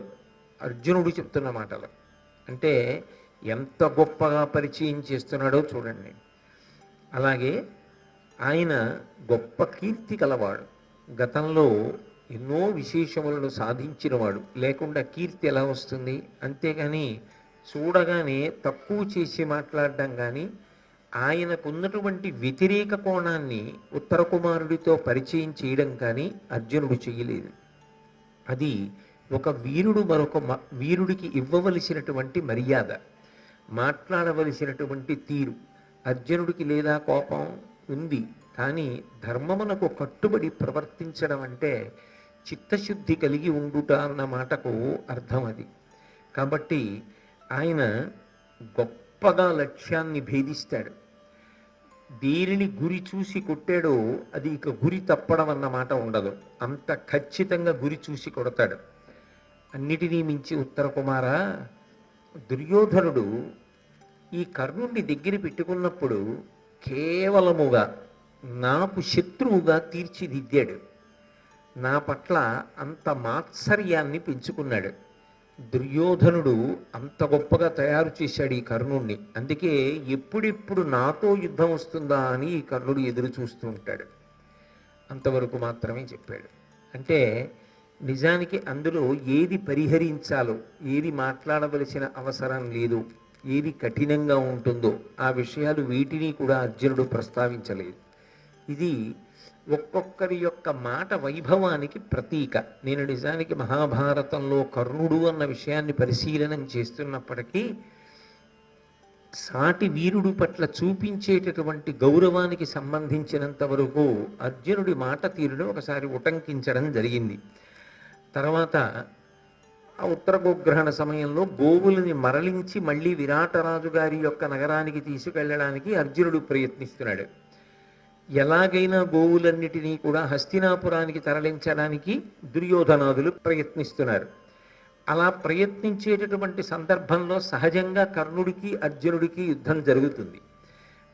అర్జునుడు చెప్తున్న మాటలు అంటే ఎంత గొప్పగా పరిచయం చేస్తున్నాడో చూడండి. అలాగే ఆయన గొప్ప కీర్తి కలవాడు. గతంలో ఎన్నో విశేషములను సాధించినవాడు. లేకుండా కీర్తి ఎలా వస్తుంది? అంతేగాని చూడగానే తక్కువ చేసి మాట్లాడడం కానీ, ఆయనకున్నటువంటి వ్యతిరేక కోణాన్ని ఉత్తర కుమారుడితో పరిచయం చేయడం కానీ అర్జునుడు చేయలేదు. అది ఒక వీరుడు మరొక వీరుడికి ఇవ్వవలసినటువంటి మర్యాద, మాట్లాడవలసినటువంటి తీరు. అర్జునుడికి లేదా కోపం ఉంది, కానీ ధర్మమునకు కట్టుబడి ప్రవర్తించడం అంటే చిత్తశుద్ధి కలిగి ఉండుట అన్న మాటకు అర్థం అది. కాబట్టి ఆయన గొప్పగా లక్ష్యాన్ని భేదిస్తాడు. దేనిని గురి చూసి కొట్టాడో అది ఇక గురి తప్పడం అన్న మాట ఉండదు. అంత ఖచ్చితంగా గురి చూసి కొడతాడు. అన్నిటినీ మించి ఉత్తర కుమార, దుర్యోధనుడు ఈ కర్ణుడిని దగ్గర పెట్టుకున్నప్పుడు కేవలముగా నాకు శత్రువుగా తీర్చిదిద్దాడు. నా పట్ల అంత మాత్సర్యాన్ని పెంచుకున్నాడు. దుర్యోధనుడు అంత గొప్పగా తయారు చేశాడు ఈ కర్ణుడిని. అందుకే ఎప్పుడెప్పుడు నాతో యుద్ధం వస్తుందా అని ఈ కర్ణుడు ఎదురు చూస్తూ ఉంటాడు. అంతవరకు మాత్రమే చెప్పాడు. అంటే నిజానికి అందులో ఏది పరిహరించాలో, ఏది మాట్లాడవలసిన అవసరం లేదు, ఏది కఠినంగా ఉంటుందో ఆ విషయాలు వీటిని కూడా అర్జునుడు ప్రస్తావించలేదు. ఇది ఒక్కొక్కరి యొక్క మాట వైభవానికి ప్రతీక. నేను నిజానికి మహాభారతంలో కర్ణుడు అన్న విషయాన్ని పరిశీలనం చేస్తున్నప్పటికీ సాటి వీరుడు పట్ల చూపించేటటువంటి గౌరవానికి సంబంధించినంత వరకు అర్జునుడి మాట తీరును ఒకసారి ఉటంకించడం జరిగింది. తర్వాత ఆ ఉత్తర గోగ్రహణ సమయంలో గోవులని మరలించి మళ్ళీ విరాటరాజు గారి యొక్క నగరానికి తీసుకెళ్ళడానికి అర్జునుడు ప్రయత్నిస్తున్నాడు. ఎలాగైనా గోవులన్నిటినీ కూడా హస్తినాపురానికి తరలించడానికి దుర్యోధనాదులు ప్రయత్నిస్తున్నారు. అలా ప్రయత్నించేటటువంటి సందర్భంలో సహజంగా కర్ణుడికి అర్జునుడికి యుద్ధం జరుగుతుంది.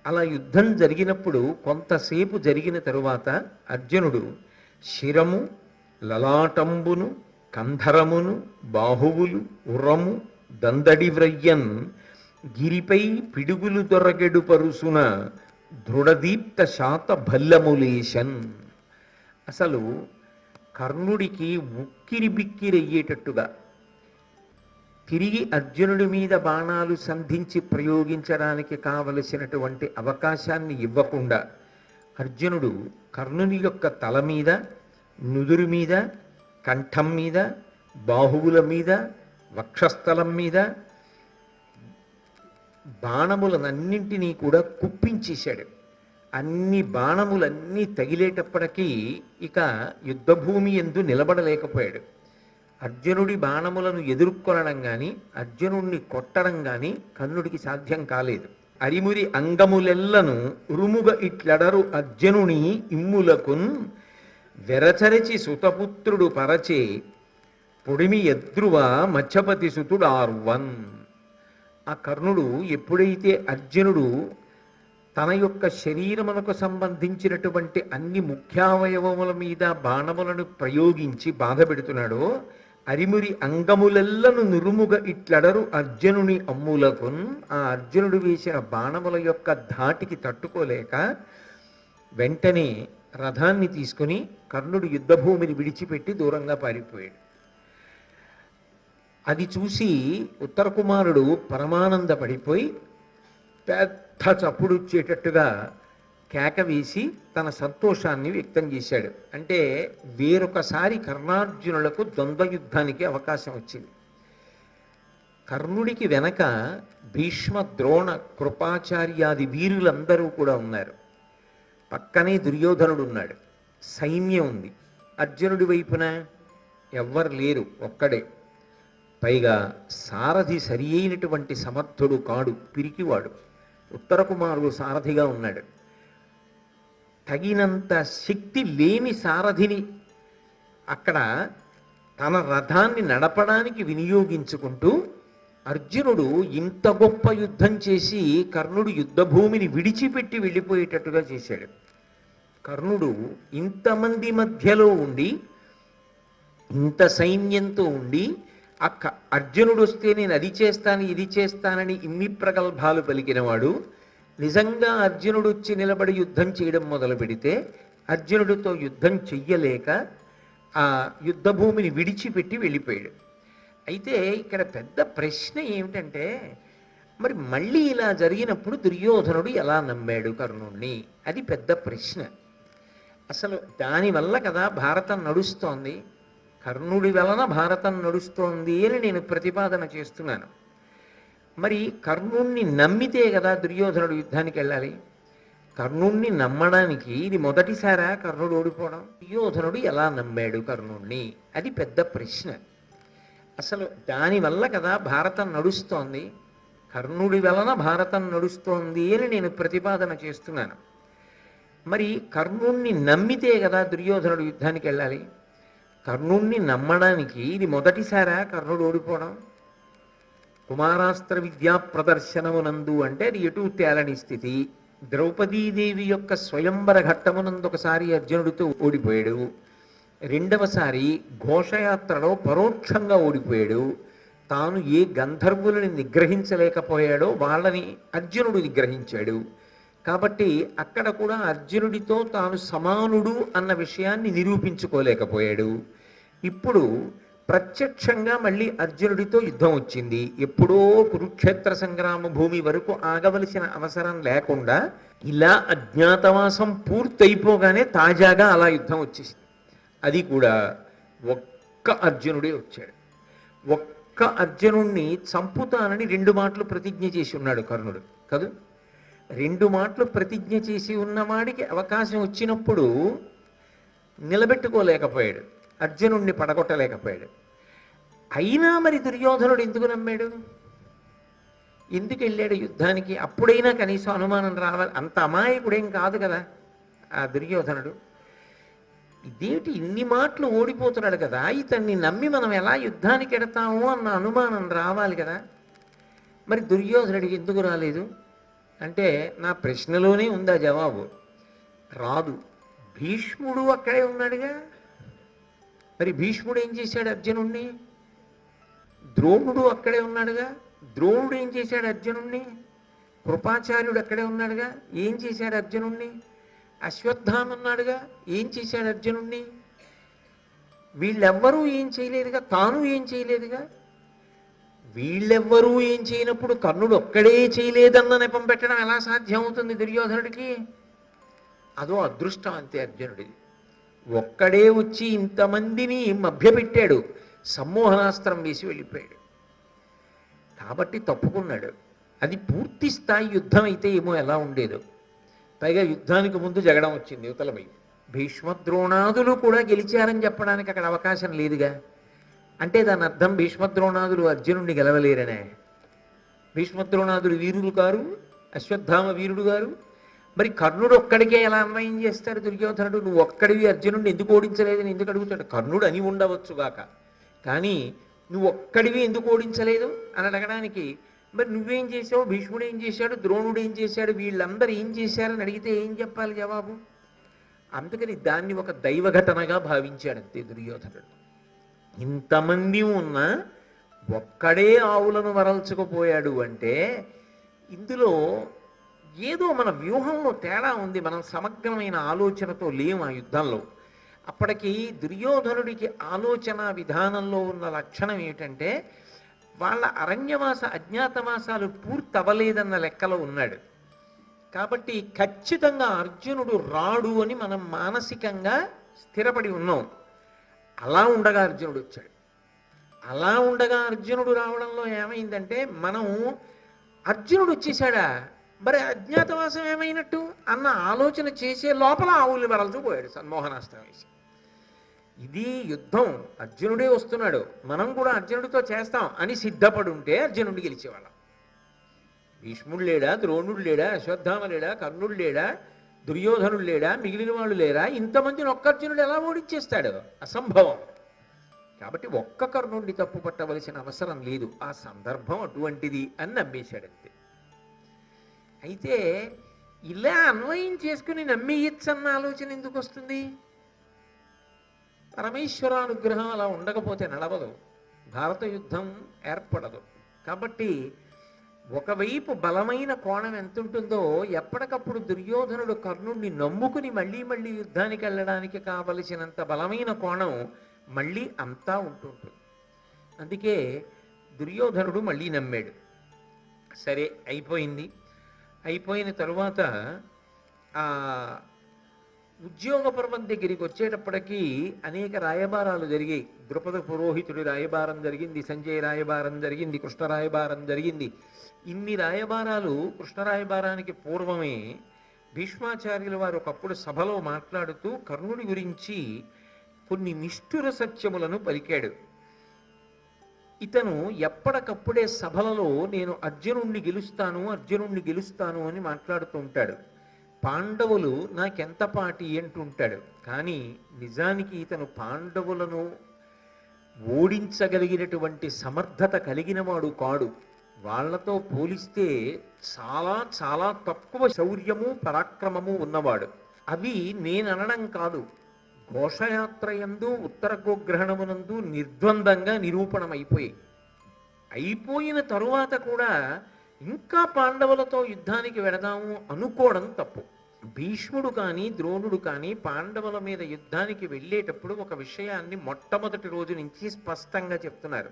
అలా యుద్ధం జరిగినప్పుడు కొంతసేపు జరిగిన తరువాత అర్జునుడు శిరము, లలాటంబును, కంధరమును, బాహువులు, ఉరము, దందడి వ్రయ్యన్ గిరిపై పిడుగులు దొరగెడు పరుసున దృఢదీప్త శాత భల్లములేశన్. అసలు కర్ణుడికి ఉక్కిరి బిక్కిరయ్యేటట్టుగా తిరిగి అర్జునుడి మీద బాణాలు సంధించి ప్రయోగించడానికి కావలసినటువంటి అవకాశాన్ని ఇవ్వకుండా అర్జునుడు కర్ణుని యొక్క తల మీద, నుదురు మీద, కంఠం మీద, బాహువుల మీద, వక్షస్థలం మీద బాణములనన్నింటినీ కూడా కుప్పించేశాడు. అన్ని బాణములన్నీ తగిలేటప్పటికీ ఇక యుద్ధభూమి యందు నిలబడలేకపోయాడు. అర్జునుడి బాణములను ఎదుర్కొనడం కానీ, అర్జునుడిని కొట్టడం కానీ కర్ణుడికి సాధ్యం కాలేదు. అరిమురి అంగములెల్లను ఉరుముగ ఇట్లడరు అర్జునుని ఇమ్ములకున్ వెరచరచి సుతపుత్రుడు పరచే పొడిమి ఎద్రువ మచ్చపతి సుతుడు ఆర్వన్. ఆ కర్ణుడు ఎప్పుడైతే అర్జునుడు తన యొక్క శరీరమునకు సంబంధించినటువంటి అన్ని ముఖ్యావయవముల మీద బాణములను ప్రయోగించి బాధ పెడుతున్నాడో, అరిమురి అంగములెల్లను నురుముగ ఇట్లడరు అర్జునుని అమ్ములకున్. ఆ అర్జునుడు వేసిన బాణముల యొక్క ధాటికి తట్టుకోలేక వెంటనే రథాన్ని తీసుకుని కర్ణుడు యుద్ధభూమిని విడిచిపెట్టి దూరంగా పారిపోయాడు. అది చూసి ఉత్తర కుమారుడు పరమానందపడిపోయి పెద్ద చప్పుడుచ్చేటట్టుగా కేక వేసి తన సంతోషాన్ని వ్యక్తం చేశాడు. అంటే వేరొకసారి కర్ణార్జునులకు ద్వంద్వ యుద్ధానికి అవకాశం వచ్చింది. కర్ణుడికి వెనక భీష్మ, ద్రోణ, కృపాచార్యాది వీరులందరూ కూడా ఉన్నారు. పక్కనే దుర్యోధనుడు ఉన్నాడు. సైన్యం ఉంది. అర్జునుడి వైపున ఎవ్వరు లేరు, ఒక్కడే. పైగా సారథి సరి అయినటువంటి సమర్థుడు కాడు, పిరికివాడు. ఉత్తర కుమారుడు సారథిగా ఉన్నాడు. తగినంత శక్తి లేని సారథిని అక్కడ తన రథాన్ని నడపడానికి వినియోగించుకుంటూ అర్జునుడు ఇంత గొప్ప యుద్ధం చేసి కర్ణుడు యుద్ధభూమిని విడిచిపెట్టి వెళ్ళిపోయేటట్టుగా చేశాడు. కర్ణుడు ఇంతమంది మధ్యలో ఉండి, ఇంత సైన్యంతో ఉండి, అర్జునుడు వస్తే నేను అది చేస్తాను ఇది చేస్తానని ఇన్ని ప్రగల్భాలు పలికినవాడు నిజంగా అర్జునుడు వచ్చి నిలబడి యుద్ధం చేయడం మొదలు పెడితే అర్జునుడితో యుద్ధం చెయ్యలేక ఆ యుద్ధభూమిని విడిచిపెట్టి వెళ్ళిపోయాడు. అయితే ఇక్కడ పెద్ద ప్రశ్న ఏమిటంటే, మరి మళ్ళీ ఇలా జరిగినప్పుడు దుర్యోధనుడు ఎలా నమ్మాడు కర్ణుణ్ణి? అది పెద్ద ప్రశ్న. అసలు దానివల్ల కదా భారతం నడుస్తోంది. కర్ణుడి వలన భారతం నడుస్తోంది అని నేను ప్రతిపాదన చేస్తున్నాను. మరి కర్ణుణ్ణి నమ్మితే కదా దుర్యోధనుడు యుద్ధానికి వెళ్ళాలి. కర్ణుణ్ణి నమ్మడానికి ఇది మొదటిసారా కర్ణుడు ఓడిపోవడం? దుర్యోధనుడు ఎలా నమ్మాడు కర్ణుణ్ణి? అది పెద్ద ప్రశ్న. అసలు దానివల్ల కదా భారతం నడుస్తోంది. కర్ణుడి వలన భారతం నడుస్తోంది అని నేను ప్రతిపాదన చేస్తున్నాను. మరి కర్ణుణ్ణి నమ్మితే కదా దుర్యోధనుడు యుద్ధానికి వెళ్ళాలి. కర్ణుణ్ణి నమ్మడానికి ఇది మొదటిసారా కర్ణుడు ఓడిపోవడం? కుమారాస్త్ర విద్యా ప్రదర్శనమునందు అంటే అది ఎటు తేలని స్థితి. ద్రౌపదీదేవి యొక్క స్వయంవర ఘట్టమునందు ఒకసారి అర్జునుడితో ఓడిపోయాడు. రెండవసారి ఘోషయాత్రలో పరోక్షంగా ఓడిపోయాడు. తాను ఏ గంధర్వులని నిగ్రహించలేకపోయాడో వాళ్ళని అర్జునుడు నిగ్రహించాడు. కాబట్టి అక్కడ కూడా అర్జునుడితో తాను సమానుడు అన్న విషయాన్ని నిరూపించుకోలేకపోయాడు. ఇప్పుడు ప్రత్యక్షంగా మళ్ళీ అర్జునుడితో యుద్ధం వచ్చింది. ఎప్పుడో కురుక్షేత్ర సంగ్రామ భూమి వరకు ఆగవలసిన అవసరం లేకుండా ఇలా అజ్ఞాతవాసం పూర్తయిపోగానే తాజాగా అలా యుద్ధం వచ్చేసింది. అది కూడా ఒక్క అర్జునుడే వచ్చాడు. ఒక్క అర్జునుణ్ణి చంపుతానని 2 మాటలు ప్రతిజ్ఞ చేసి ఉన్నాడు కర్ణుడు కదూ. 2 మాటలు ప్రతిజ్ఞ చేసి ఉన్నవాడికి అవకాశం వచ్చినప్పుడు నిలబెట్టుకోలేకపోయాడు, అర్జునుణ్ణి పడగొట్టలేకపోయాడు. అయినా మరి దుర్యోధనుడు ఎందుకు నమ్మాడు? ఎందుకు వెళ్ళాడు యుద్ధానికి? అప్పుడైనా కనీసం అనుమానం రావాలి. అంత అమాయకుడేం కాదు కదా ఆ దుర్యోధనుడు. ఇదేమిటి ఇన్ని మాటలు ఓడిపోతున్నాడు కదా, ఇతన్ని నమ్మి మనం ఎలా యుద్ధానికి ఎడతాము అన్న అనుమానం రావాలి కదా. మరి దుర్యోధనుడికి ఎందుకు రాలేదు అంటే నా ప్రశ్నలోనే ఉందా జవాబు. రాదు. భీష్ముడు అక్కడే ఉన్నాడుగా. మరి భీష్ముడు ఏం చేశాడు అర్జునుణ్ణి? ద్రోణుడు అక్కడే ఉన్నాడుగా. ద్రోణుడు ఏం చేశాడు అర్జునుణ్ణి? కృపాచార్యుడు అక్కడే ఉన్నాడుగా. ఏం చేశాడు అర్జునుణ్ణి? అశ్వత్థామ ఉన్నాడుగా. ఏం చేశాడు అర్జునుణ్ణి? వీళ్ళెవ్వరూ ఏం చేయలేదుగా, తాను ఏం చేయలేదుగా. వీళ్ళెవ్వరూ ఏం చేయనప్పుడు కర్ణుడు ఒక్కడే చేయలేదన్న నెపం పెట్టడం ఎలా సాధ్యం అవుతుంది దుర్యోధనుడికి? అదో అదృష్టం అంతే అర్జునుడిది. ఒక్కడే వచ్చి ఇంతమందిని మభ్యపెట్టాడు, సమ్మోహనాస్త్రం వేసి వెళ్ళిపోయాడు. కాబట్టి తప్పుకున్నాడు. అది పూర్తి స్థాయి యుద్ధం అయితే ఏమో ఎలా ఉండేదో. పైగా యుద్ధానికి ముందు జగడం వచ్చింది యువతలపై. భీష్మద్రోణాదులు కూడా గెలిచారని చెప్పడానికి అక్కడ అవకాశం లేదుగా. అంటే దాని అర్థం భీష్మద్రోణాదులు అర్జునుడిని గెలవలేరనే. భీష్మద్రోణాదులు వీరులు కారు, అశ్వత్థామ వీరుడు గారు. మరి కర్ణుడు ఒక్కడికే ఎలా అన్వయం చేస్తాడు దుర్యోధనుడు? నువ్వు ఒక్కడివి అర్జునుడిని ఎందుకు ఓడించలేదని ఎందుకు అడుగుతాడు? కర్ణుడు అని ఉండవచ్చుగాక, కానీ నువ్వు ఒక్కడివి ఎందుకు ఓడించలేదు అని అడగడానికి, మరి నువ్వేం చేసావు, భీష్ముడు ఏం చేశాడు, ద్రోణుడు ఏం చేశాడు, వీళ్ళందరూ ఏం చేశారని అడిగితే ఏం చెప్పాలి జవాబు? అందుకని దాన్ని ఒక దైవ ఘటనగా భావించాడంతే దుర్యోధనుడు. ఇంతమంది ఉన్నా ఒక్కడే ఆవులను వరల్చుకుపోయాడు అంటే ఇందులో ఏదో మన వ్యూహంలో తేడా ఉంది, మనం సమగ్రమైన ఆలోచనతో లేము ఆ యుద్ధంలో. అప్పటికి దుర్యోధనుడికి ఆలోచన విధానంలో ఉన్న లక్షణం ఏమిటంటే వాళ్ళ అరణ్యవాస అజ్ఞాతవాసాలు పూర్తవలేదన్న లెక్కలో ఉన్నాడు. కాబట్టి ఖచ్చితంగా అర్జునుడు రాడు అని మనం మానసికంగా స్థిరపడి ఉన్నాం. అలా ఉండగా అర్జునుడు వచ్చాడు. అలా ఉండగా అర్జునుడు రావడంలో ఏమైందంటే మనం అర్జునుడు వచ్చేసాడా, మరి అజ్ఞాతవాసం ఏమైనట్టు అన్న ఆలోచన చేసే లోపల ఆవుల్ని వరల్చూ పోయాడు సన్మోహనాస్త్రం వేసి. ఇది యుద్ధం, అర్జునుడే వస్తున్నాడు, మనం కూడా అర్జునుడితో చేస్తాం అని సిద్ధపడి ఉంటే అర్జునుడిని గెలిచేవాళ్ళం. భీష్ముడు లేడా, ద్రోణుడు లేడా, అశ్వత్థామ లేడా, కర్ణుడు లేడా, దుర్యోధనుడు లేడా, మిగిలిన వాళ్ళు లేరా? ఇంతమందిని ఒక్క అర్జునుడు ఎలా ఓడించేస్తాడు? అసంభవం. కాబట్టి ఒక్క కర్ణుడిని తప్పు పట్టవలసిన అవసరం లేదు, ఆ సందర్భం అటువంటిది అని నమ్మేశాడంతే. అయితే ఇలా అన్వయం చేసుకుని నమ్మేయచ్చన్న ఆలోచన ఎందుకు వస్తుంది? పరమేశ్వరానుగ్రహం అలా ఉండకపోతే నడవదు, భారత యుద్ధం ఏర్పడదు. కాబట్టి ఒకవైపు బలమైన కోణం ఎంతుంటుందో ఎప్పటికప్పుడు దుర్యోధనుడు కర్ణుడిని నమ్ముకుని మళ్ళీ మళ్ళీ యుద్ధానికి వెళ్ళడానికి కావలసినంత బలమైన కోణం మళ్ళీ అంతా ఉంటుంటుంది. అందుకే దుర్యోధనుడు మళ్ళీ నమ్మాడు. సరే అయిపోయింది. అయిపోయిన తరువాత ఆ ఉద్యోగ పర్వం దగ్గరికి వచ్చేటప్పటికీ అనేక రాయబారాలు జరిగాయి. ద్రుపద పురోహితుడి రాయబారం జరిగింది, సంజయ్ రాయబారం జరిగింది, కృష్ణ రాయబారం జరిగింది. ఇన్ని రాయబారాలు. కృష్ణ రాయబారానికి పూర్వమే భీష్మాచార్యుల వారు ఒకప్పుడు సభలో మాట్లాడుతూ కర్ణుడి గురించి కొన్ని నిష్ఠుర సత్యములను పలికాడు. ఇతను ఎప్పటికప్పుడే సభలలో నేను అర్జునుణ్ణి గెలుస్తాను అని మాట్లాడుతూ ఉంటాడు. పాండవులు నాకెంత పాటి అంటుంటాడు. కానీ నిజానికి ఇతను పాండవులను ఓడించగలిగినటువంటి సమర్థత కలిగిన వాడు కాడు. వాళ్లతో పోలిస్తే చాలా చాలా తక్కువ శౌర్యము పరాక్రమము ఉన్నవాడు. అవి నేననడం కాదు, ఘోషయాత్రయందు ఉత్తర గోగ్రహణమునందు నిర్ద్వందంగా నిరూపణమైపోయాయి. అయిపోయిన తరువాత కూడా ఇంకా పాండవులతో యుద్ధానికి వెడదాము అనుకోవడం తప్పు. భీష్ముడు కానీ ద్రోణుడు కానీ పాండవుల మీద యుద్ధానికి వెళ్ళేటప్పుడు ఒక విషయాన్ని మొట్టమొదటి రోజు నుంచి స్పష్టంగా చెప్తున్నారు.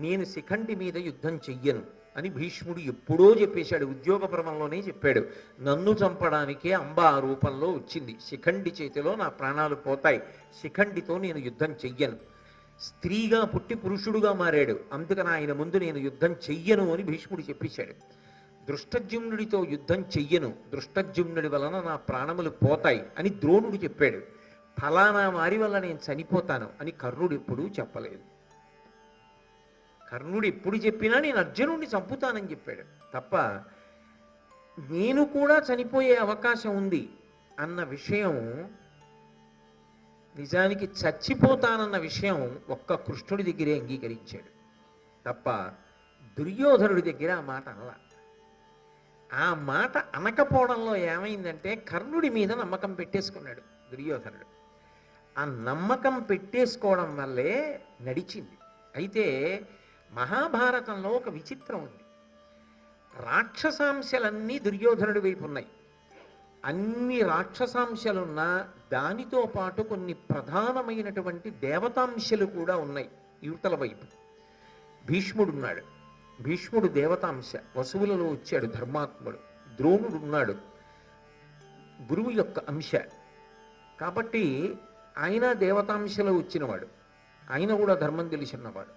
నేను శిఖండి మీద యుద్ధం చెయ్యను అని భీష్ముడు ఎప్పుడో చెప్పేశాడు. ఉద్యోగ పర్వంలోనే చెప్పాడు, నన్ను చంపడానికే అంబ ఆ రూపంలో వచ్చింది, శిఖండి చేతిలో నా ప్రాణాలు పోతాయి, శిఖండితో నేను యుద్ధం చెయ్యను. స్త్రీగా పుట్టి పురుషుడుగా మారాడు, అందుకని ఆయన ముందు నేను యుద్ధం చెయ్యను అని భీష్ముడు చెప్పేశాడు. దృష్టజ్యుమ్నుడితో యుద్ధం చెయ్యను, దృష్టజ్యుమ్నుడి వలన నా ప్రాణములు పోతాయి అని ద్రోణుడు చెప్పాడు. ఫలానా వారి వల్ల నేను చనిపోతాను అని కర్ణుడు ఎప్పుడూ చెప్పలేదు. కర్ణుడు ఎప్పుడు చెప్పినా నేను అర్జునుడిని చంపుతానని చెప్పాడు తప్ప నేను కూడా చనిపోయే అవకాశం ఉంది అన్న విషయం, నిజానికి చచ్చిపోతానన్న విషయం ఒక్క కృష్ణుడి దగ్గరే అంగీకరించాడు తప్ప దుర్యోధనుడి దగ్గర ఆ మాట అనలా. ఆ మాట అనకపోవడంలో ఏమైందంటే కర్ణుడి మీద నమ్మకం పెట్టేసుకున్నాడు దుర్యోధనుడు. ఆ నమ్మకం పెట్టేసుకోవడం వల్లే నడిచింది. అయితే మహాభారతంలో ఒక విచిత్రం ఉంది. రాక్షసాంశలన్నీ దుర్యోధనుడి వైపు ఉన్నాయి. అన్ని రాక్షసాంశలున్నా దానితో పాటు కొన్ని ప్రధానమైనటువంటి దేవతాంశలు కూడా ఉన్నాయి యువతల వైపు. భీష్ముడున్నాడు, భీష్ముడు దేవతాంశ, వసువులలో వచ్చాడు ధర్మాత్ముడు. ద్రోణుడున్నాడు, గురువు యొక్క అంశ, కాబట్టి ఆయన దేవతాంశలో వచ్చినవాడు, ఆయన కూడా ధర్మం తెలిసినవాడు.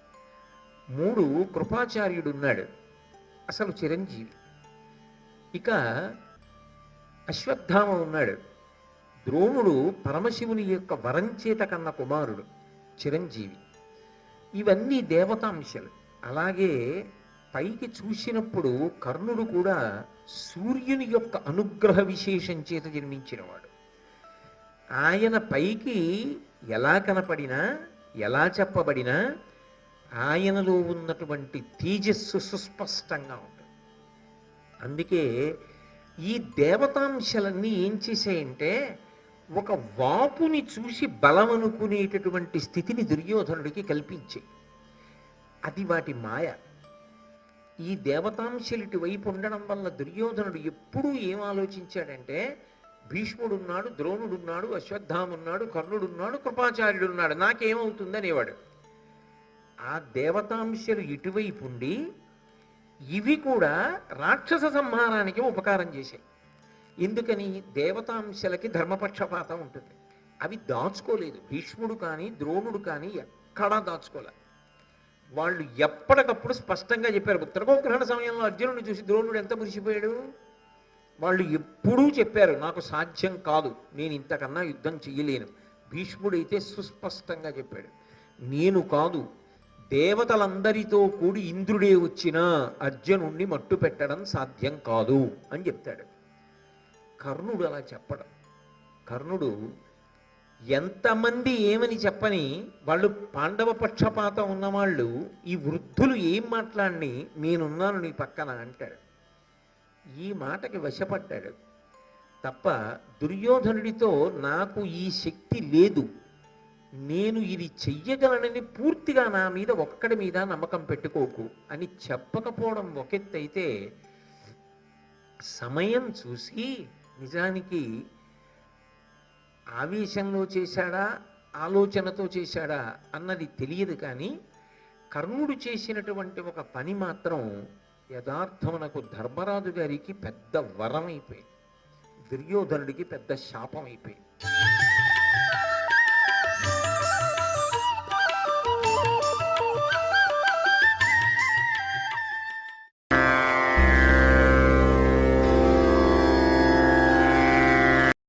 3 కృపాచార్యుడున్నాడు, అసలు చిరంజీవి. ఇక అశ్వత్థామ ఉన్నాడు. ద్రోణుడు పరమశివుని యొక్క వరంచేత కన్న కుమారుడు, చిరంజీవి. ఇవన్నీ దేవతాంశలు. అలాగే పైకి చూసినప్పుడు కర్ణుడు కూడా సూర్యుని యొక్క అనుగ్రహ విశేషం చేత జన్మించినవాడు. ఆయన పైకి ఎలా కనపడినా, ఎలా చెప్పబడినా ఆయనలో ఉన్నటువంటి తేజస్సు సుస్పష్టంగా ఉంటుంది. అందుకే ఈ దేవతాంశలన్నీ ఏం చేశాయంటే ఒక వాపుని చూసి బలం అనుకునేటటువంటి స్థితిని దుర్యోధనుడికి కల్పించాయి. అది వాటి మాయ. ఈ దేవతాంశలిటి వైపు ఉండడం వల్ల దుర్యోధనుడు ఎప్పుడూ ఏం ఆలోచించాడంటే భీష్ముడున్నాడు, ద్రోణుడున్నాడు, అశ్వత్థామున్నాడు, కర్ణుడున్నాడు, కృపాచార్యుడున్నాడు, నాకేమవుతుంది అనేవాడు. ఆ దేవతాంశలు ఇటువైపు ఉండి ఇవి కూడా రాక్షస సంహారానికి ఉపకారం చేశాయి. ఎందుకని? దేవతాంశలకి ధర్మపక్షపాతం ఉంటుంది. అవి దాచుకోలేదు. భీష్ముడు కానీ ద్రోణుడు కానీ ఎక్కడా దాచుకోలే. వాళ్ళు ఎప్పటికప్పుడు స్పష్టంగా చెప్పారు. ఉత్తరగోగ్రహణ సమయంలో అర్జునుడిని చూసి ద్రోణుడు ఎంత మురిసిపోయాడు. వాళ్ళు ఎప్పుడూ చెప్పారు, నాకు సాధ్యం కాదు, నేను ఇంతకన్నా యుద్ధం చెయ్యలేను. భీష్ముడైతే సుస్పష్టంగా చెప్పాడు, నేను కాదు, దేవతలందరితో కూడి ఇంద్రుడే వచ్చినా అర్జునుణ్ణి మట్టు పెట్టడం సాధ్యం కాదు అని చెప్తాడు. కర్ణుడు అలా చెప్పడం. కర్ణుడు ఎంతమంది ఏమని చెప్పని వాళ్ళు పాండవ పక్షపాతం ఉన్నవాళ్ళు ఈ వృద్ధులు ఏం మాట్లాడిని నేనున్నాను నీ పక్కన అంటాడు. ఈ మాటకి వశపడ్డాడు తప్ప దుర్యోధనుడితో నాకు ఈ శక్తి లేదు, నేను ఇది చెయ్యగలనని పూర్తిగా నా మీద ఒక్కడి మీద నమ్మకం పెట్టుకోకు అని చెప్పకపోవడం ఒకెత్తైతే, సమయం చూసి నిజానికి ఆవేశంలో చేశాడా ఆలోచనతో చేశాడా అన్నది తెలియదు. కానీ కర్ణుడు చేసినటువంటి ఒక పని మాత్రం యథార్థమునకు ధర్మరాజు గారికి పెద్ద వరం అయిపోయింది, దుర్యోధనుడికి పెద్ద శాపం అయిపోయింది.